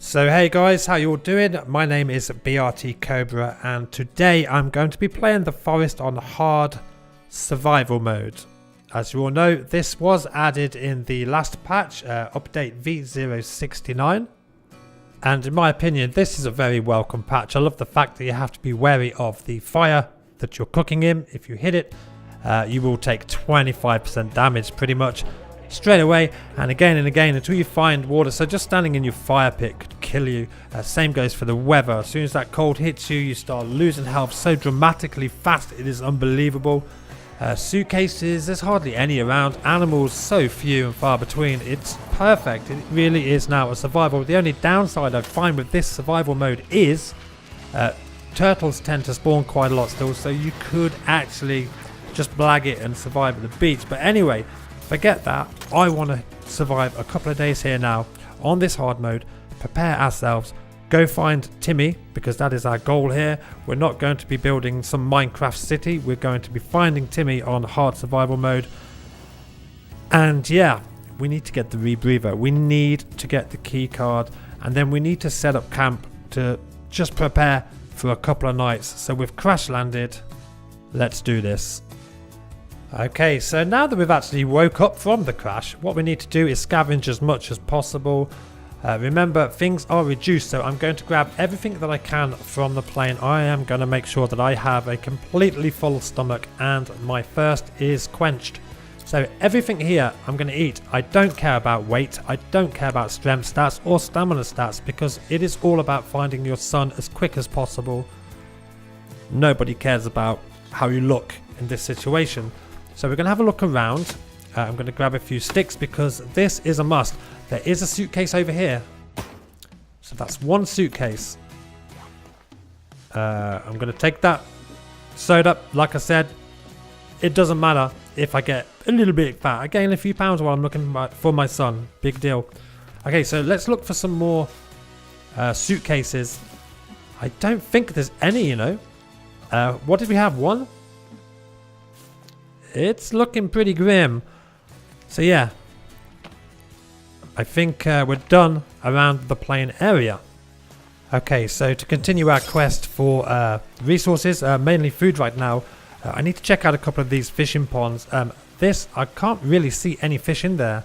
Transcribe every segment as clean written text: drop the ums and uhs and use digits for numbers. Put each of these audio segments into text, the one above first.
So hey guys, how you all doing? My name is brtcobra and today I'm going to be playing the forest on hard survival mode. As you all know, this was added in the last patch, update v0.69, and in my opinion this is a very welcome patch. I love the fact that you have to be wary of the fire that you're cooking in. If you hit it, you will take 25% damage pretty much straight away and again until you find water. So just standing in your fire pit could kill you. Same goes for the weather. As soon as that cold hits you, you start losing health so dramatically fast, it is unbelievable. Suitcases, there's hardly any around. Animals, so few and far between. It's perfect. It really is now a survival. The only downside I find with this survival mode is turtles tend to spawn quite a lot still, so you could actually just blag it and survive at the beach. But anyway, forget that. I want to survive a couple of days here now on this hard mode, prepare ourselves, go find Timmy, because that is our goal here. We're not going to be building some Minecraft city, we're going to be finding Timmy on hard survival mode. And yeah, we need to get the rebreather, we need to get the key card, and then we need to set up camp to just prepare for a couple of nights. So we've crash landed, let's do this. Okay, so now that we've actually woke up from the crash, what we need to do is scavenge as much as possible. Remember, things are reduced, so I'm going to grab everything that I can from the plane. I am going to make sure that I have a completely full stomach and my thirst is quenched. So everything here I'm going to eat. I don't care about weight, I don't care about strength stats or stamina stats, because it is all about finding your son as quick as possible. Nobody cares about how you look in this situation. So we're going to have a look around. I'm going to grab a few sticks because this is a must. There is a suitcase over here. So that's one suitcase. I'm going to take that soda. Like I said, it doesn't matter if I get a little bit fat. I gain a few pounds while I'm looking for my son. Big deal. Okay, so let's look for some more suitcases. I don't think there's any, you know. What did we have? One? It's looking pretty grim. So yeah, I think we're done around the plane area. Okay, so to continue our quest for resources, mainly food right now, I need to check out a couple of these fishing ponds. I can't really see any fish in there.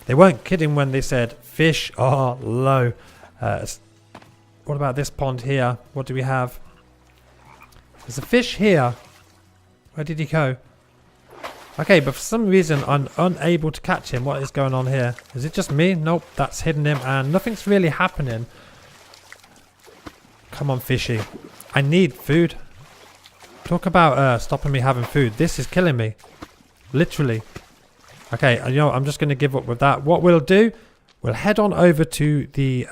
They weren't kidding when they said fish are low. What about this pond here? What do we have? There's a fish here. Where did he go? Okay, but for some reason I'm unable to catch him. What is going on here? Is it just me? Nope, that's hidden him and nothing's really happening. Come on, fishy. I need food. Talk about stopping me having food. This is killing me. Literally. Okay, you know, I'm just going to give up with that. What we'll do, we'll head on over to the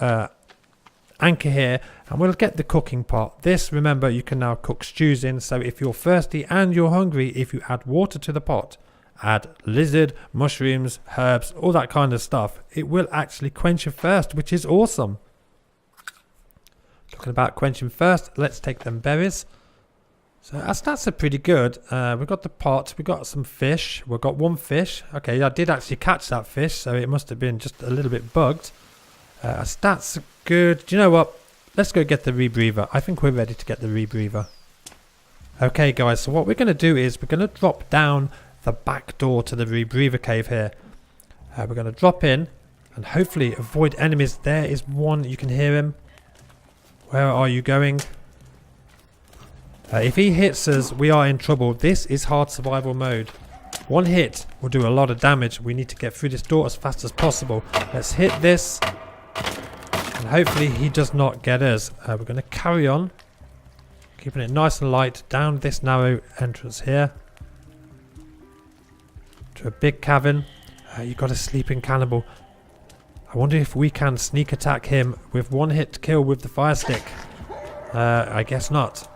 anchor here and we'll get the cooking pot. This, remember, you can now cook stews in, so if you're thirsty and you're hungry, if you add water to the pot, add lizard, mushrooms, herbs, all that kind of stuff, it will actually quench your thirst, which is awesome. Talking about quenching thirst, let's take them berries. So our stats are pretty good. We've got the pot, we've got some fish, we've got one fish. Okay, I did actually catch that fish, so it must have been just a little bit bugged. Our stats are good. Do you know what? Let's go get the rebreather. I think we're ready to get the rebreather. Okay guys, so what we're going to do is we're going to drop down the back door to the rebreather cave here. We're going to drop in and hopefully avoid enemies. There is one, you can hear him. Where are you going? If he hits us, we are in trouble. This is hard survival mode. One hit will do a lot of damage. We need to get through this door as fast as possible. Let's hit this. And hopefully he does not get us. We're going to carry on, keeping it nice and light down this narrow entrance here to a big cavern. You've got a sleeping cannibal. I wonder if we can sneak attack him with one hit kill with the fire stick. I guess not.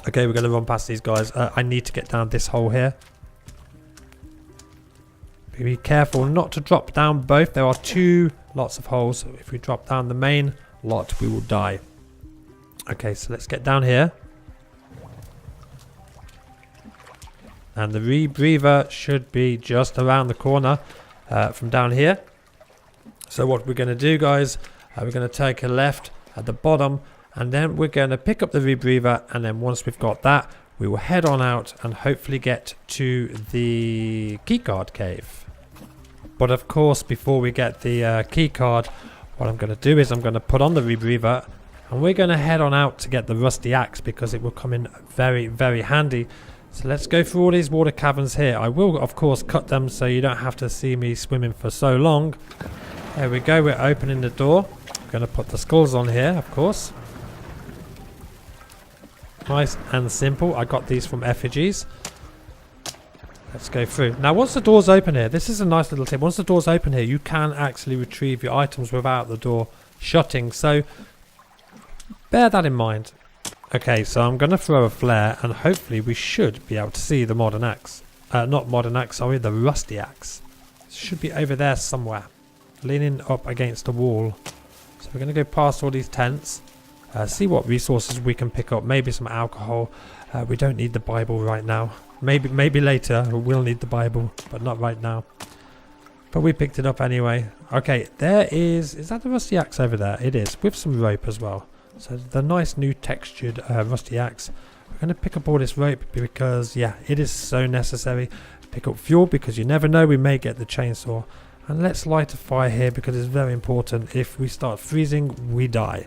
Okay, we're going to run past these guys. I need to get down this hole here. Be careful not to drop down both. There are two lots of holes. If we drop down the main lot, we will die. Okay, so let's get down here. And the rebreather should be just around the corner from down here. So what we're going to do, guys, we're going to take a left at the bottom, and then we're going to pick up the rebreather, and then once we've got that, we will head on out and hopefully get to the keycard cave. But of course, before we get the keycard, what I'm going to do is I'm going to put on the rebreather, and we're going to head on out to get the rusty axe because it will come in very, very handy. So let's go through all these water caverns here. I will, of course, cut them so you don't have to see me swimming for so long. There we go, we're opening the door. I'm going to put the skulls on here, of course. Nice and simple. I got these from effigies. Let's go through. Now, once the door's open here, this is a nice little tip. Once the door's open here, you can actually retrieve your items without the door shutting. So, bear that in mind. Okay, so I'm going to throw a flare, and hopefully we should be able to see the modern axe. Not modern axe, sorry, the rusty axe. It should be over there somewhere, leaning up against a wall. So we're going to go past all these tents, see what resources we can pick up. Maybe some alcohol. We don't need the Bible right now. Maybe later we'll need the Bible, but not right now. But we picked it up anyway. Okay, there is that the rusty axe over there? It is, with some rope as well. So the nice new textured rusty axe. We're going to pick up all this rope because, yeah, it is so necessary. Pick up fuel because you never know, we may get the chainsaw. And let's light a fire here because it's very important. If we start freezing, we die.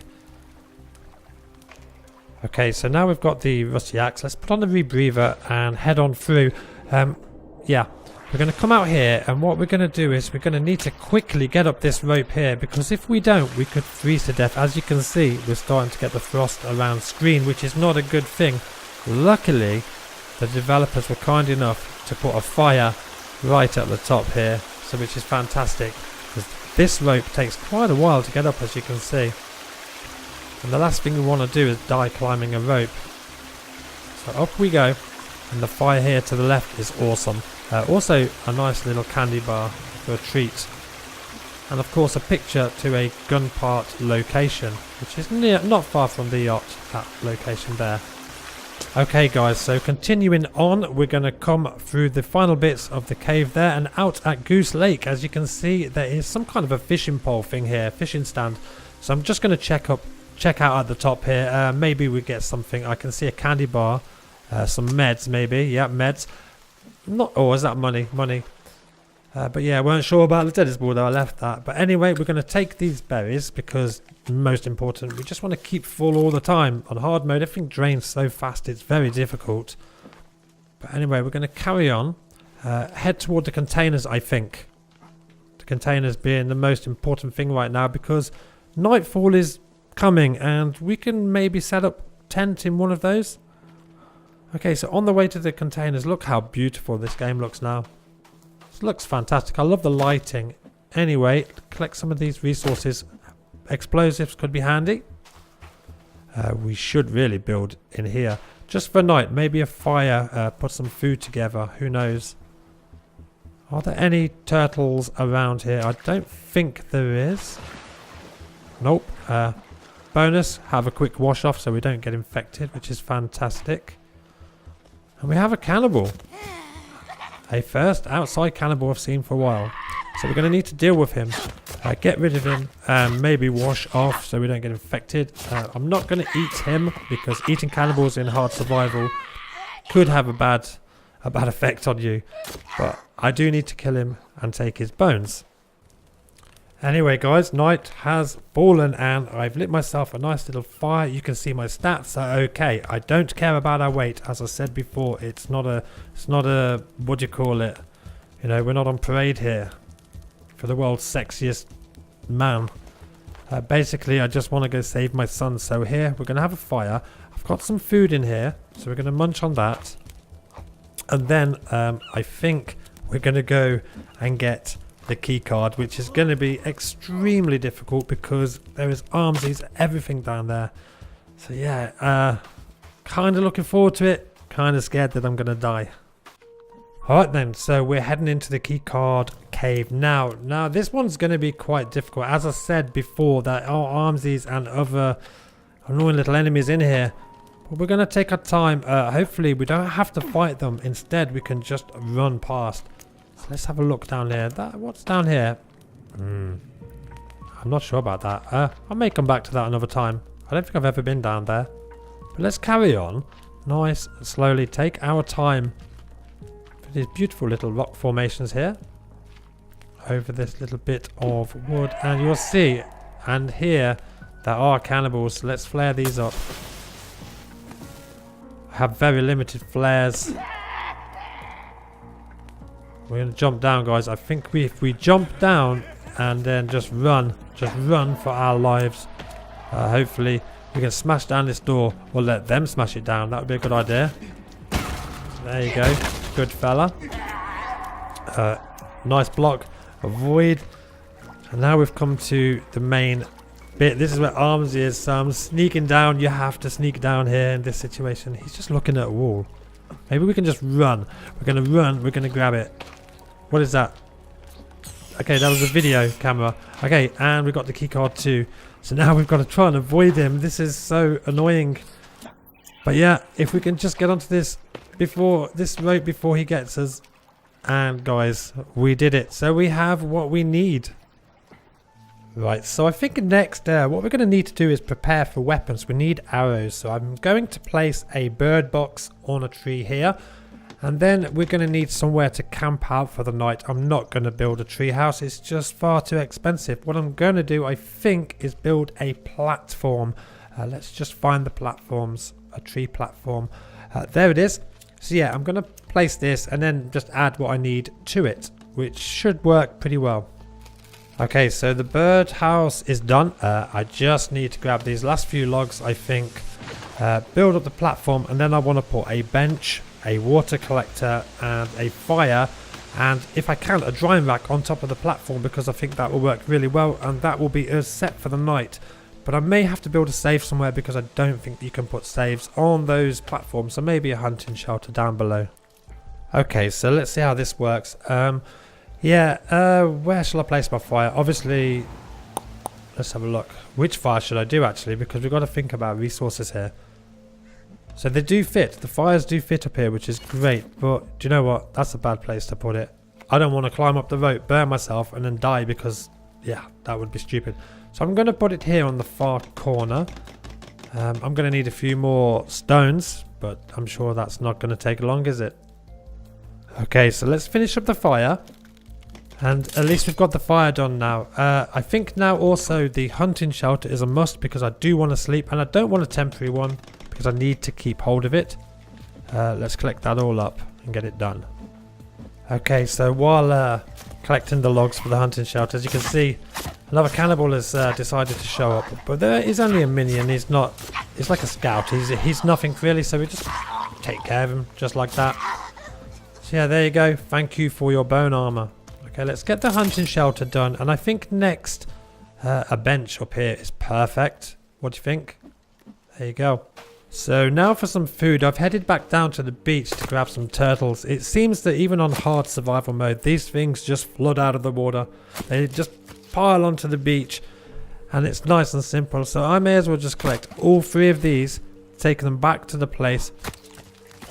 Okay, so now we've got the rusty axe. Let's put on the rebreather and head on through. Yeah, we're going to come out here, and what we're going to do is we're going to need to quickly get up this rope here, because if we don't, we could freeze to death. As you can see, we're starting to get the frost around screen, which is not a good thing. Luckily, the developers were kind enough to put a fire right at the top here, so which is fantastic, because this rope takes quite a while to get up, as you can see. And the last thing we want to do is die climbing a rope. So up we go, and the fire here to the left is awesome. Also a nice little candy bar for a treat. And of course a picture to a gun part location, which is not far from the yacht, that location there. Okay guys, so continuing on, we're going to come through the final bits of the cave there and out at Goose Lake. As you can see, there is some kind of a fishing pole thing here, fishing stand. So I'm just going to check out at the top here. Maybe we get something. I can see a candy bar, some meds maybe. Yeah, meds. Not. Oh, is that money? Money. But yeah, I weren't sure about the tennis ball though. I left that. But anyway, we're going to take these berries because most important, we just want to keep full all the time. On hard mode, everything drains so fast, it's very difficult. But anyway, we're going to carry on. Head toward the containers, I think. The containers being the most important thing right now because nightfall is coming and we can maybe set up tent in one of those. Okay, so on the way to the containers, look how beautiful this game looks now. This looks fantastic. I love the lighting. Anyway, collect some of these resources. Explosives could be handy. We should really build in here just for night. Maybe a fire, put some food together. Who knows? Are there any turtles around here? I don't think there is. Nope. Bonus, have a quick wash off so we don't get infected, which is fantastic. And we have a cannibal. A first outside cannibal I've seen for a while. So we're going to need to deal with him. Get rid of him and maybe wash off so we don't get infected. I'm not going to eat him because eating cannibals in hard survival could have a bad effect on you. But I do need to kill him and take his bones. Anyway guys, night has fallen and I've lit myself a nice little fire. You can see my stats are okay. I don't care about our weight. As I said before, it's not a what do you call it? You know, we're not on parade here for the world's sexiest man. Basically, I just want to go save my son. So here, we're going to have a fire. I've got some food in here, so we're going to munch on that. And then I think we're going to go and get the key card, which is going to be extremely difficult because there is armsies, everything down there. So yeah, kind of looking forward to it, kind of scared that I'm going to die. Alright then, so we're heading into the key card cave now. Now this one's going to be quite difficult. As I said before, there are armsies and other annoying little enemies in here. But we're going to take our time. Hopefully we don't have to fight them. Instead we can just run past. So let's have a look down there. What's down here? I'm not sure about that. I may come back to that another time. I don't think I've ever been down there. But let's carry on. Nice and slowly. Take our time. For these beautiful little rock formations here. Over this little bit of wood. And you'll see, and here, there are cannibals. Let's flare these up. I have very limited flares. We're going to jump down, guys. I think if we jump down and then just run for our lives, hopefully we can smash down this door or let them smash it down. That would be a good idea. There you go. Good fella. Nice block. Avoid. And now we've come to the main bit. This is where Arms is. So I'm sneaking down. You have to sneak down here in this situation. He's just looking at a wall. Maybe we can just run. We're going to run. We're going to grab it. What is that? Okay, that was a video camera. Okay, and we've got the keycard too. So now we've got to try and avoid him. This is so annoying. But yeah, if we can just get onto this rope before he gets us. And guys, we did it. So we have what we need. Right, so I think next what we're going to need to do is prepare for weapons. We need arrows. So I'm going to place a bird box on a tree here. And then we're going to need somewhere to camp out for the night. I'm not going to build a tree house. It's just far too expensive. What I'm going to do, I think, is build a platform. Let's just find the platforms. A tree platform. There it is. So yeah, I'm going to place this and then just add what I need to it, which should work pretty well. Okay, so the bird house is done. I just need to grab these last few logs, I think. Build up the platform, and then I want to put a bench, a water collector, and a fire, and if I can, a drying rack on top of the platform, because I think that will work really well, and that will be us set for the night. But I may have to build a save somewhere, because I don't think you can put saves on those platforms, so maybe a hunting shelter down below. Okay, so let's see how this works. Where shall I place my fire? Obviously, let's have a look. Which fire should I do, actually, because we've got to think about resources here. So they do fit. The fires do fit up here, which is great. But do you know what? That's a bad place to put it. I don't want to climb up the rope, burn myself, and then die because, yeah, that would be stupid. So I'm going to put it here on the far corner. I'm going to need a few more stones, but I'm sure that's not going to take long, is it? Okay, so let's finish up the fire. And at least we've got the fire done now. I think now also the hunting shelter is a must, because I do want to sleep, and I don't want a temporary one because I need to keep hold of it. Let's collect that all up and get it done. Okay, so while collecting the logs for the hunting shelter, as you can see, another cannibal has decided to show up. But there is only a minion. He's like a scout. He's nothing really, so we just take care of him just like that. So yeah, there you go. Thank you for your bone armor. Okay, let's get the hunting shelter done, and I think next a bench up here is perfect. What do you think? There you go. So now for some food. I've headed back down to the beach to grab some turtles. It seems that even on hard survival mode, these things just flood out of the water. They just pile onto the beach, and it's nice and simple. So I may as well just collect all 3 of these, take them back to the place,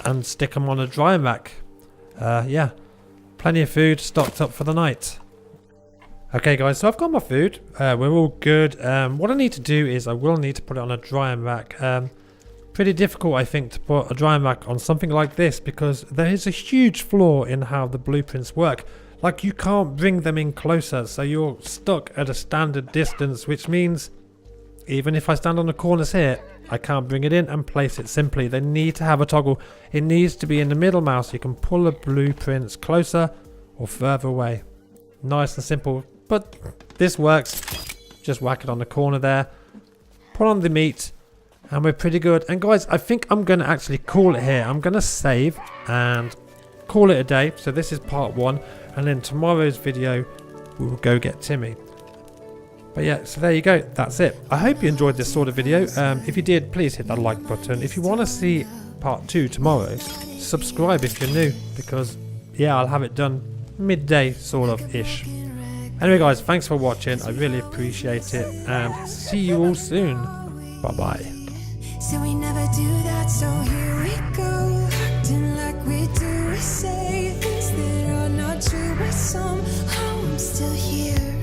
and stick them on a drying rack. Yeah. Plenty of food stocked up for the night. Okay guys, so I've got my food. We're all good. What I need to do is I will need to put it on a drying rack. Pretty difficult, I think, to put a drying rack on something like this, because there is a huge flaw in how the blueprints work. Like, you can't bring them in closer, so you're stuck at a standard distance, which means even if I stand on the corners here, I can't bring it in and place it simply. They need to have a toggle. It needs to be in the middle mouse so you can pull the blueprints closer or further away. Nice and simple, but this works. Just whack it on the corner there. Put on the meat, and we're pretty good. And guys, I think I'm going to actually call it here. I'm going to save and call it a day. So this is part 1, and then tomorrow's video we will go get Timmy. But yeah, so there you go. That's it. I hope you enjoyed this sort of video. If you did, please hit that like button. If you want to see part 2 tomorrow, subscribe if you're new, because yeah, I'll have it done midday sort of ish. Anyway guys, thanks for watching. I really appreciate it, and see you all soon. Bye bye. So we never do that, so here we go, acting like we do. We say things that are not true, but somehow I'm still here.